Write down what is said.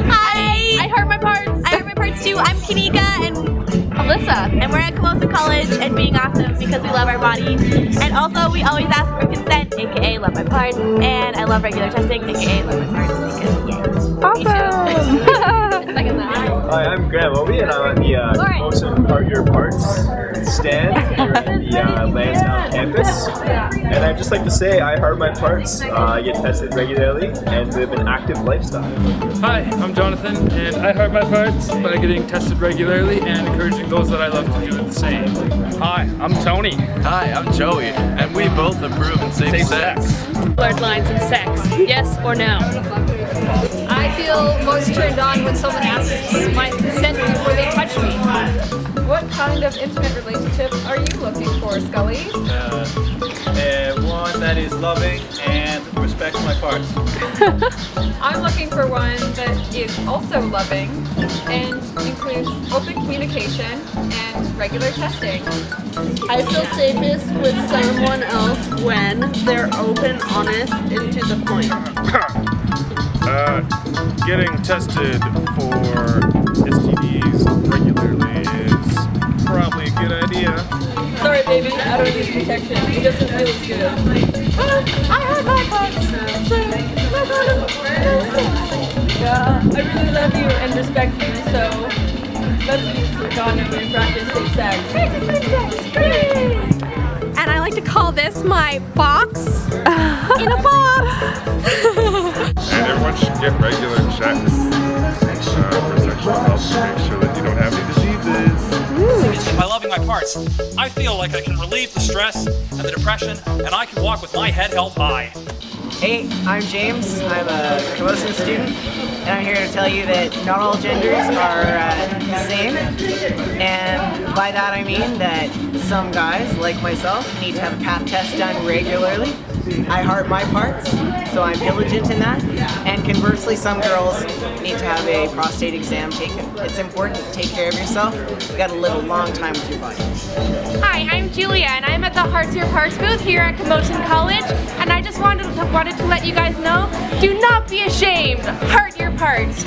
Hi! I heart my parts. I heart my parts too. I'm Kanika and Alyssa, and we're at Camosun College and being awesome because we love our body. And also, we always ask for consent, aka love my parts, and I love regular testing, aka love my parts because yeah. Awesome! Second that. Hi, I'm Graham Obi and I'm on the Camosun Heart Your Parts stand here at the Lansdowne campus. And I'd just like to say I heart my parts, I get tested regularly, and live an active lifestyle. Hi, I'm Jonathan, and I heart my parts by getting tested regularly and encouraging those that I love to do the same. Hi, I'm Tony. Hi, I'm Joey, and we both approve in safe sex. Blurred lines in sex, yes or no? I feel most turned on when someone asks my consent before they touch me. What kind of intimate relationship are you looking for, Scully? One that is loving and respects my parts. I'm looking for one that is also loving and includes open communication and regular testing. I feel safest with someone else when they're open, honest, and to the point. Getting tested for STDs regularly is probably a good idea. Sorry baby, I don't use protection. It doesn't feel as good. I have my parts, so yeah, I really love you and respect you, so let's use the condom and practice safe sex. Practice safe sex! And I like to call this my box in a box. And everyone should get regular checks for sexual health to make sure that you don't have any diseases. By loving my parts, I feel like I can relieve the stress and the depression, and I can walk with my head held high. Hey, I'm James. I'm a Camosun student, and I'm here to tell you that not all genders are the same. And by that I mean that some guys, like myself, need to have a pap test done regularly. I heart my parts, so I'm diligent in that. And conversely, some girls need to have a prostate exam taken. It's important to take care of yourself. You gotta live a long time with your body. Hi, I'm Julia, and I'm at the Heart Your Parts booth here at Camosun College, and I just wanted to let you guys know, do not be ashamed. Heart your parts.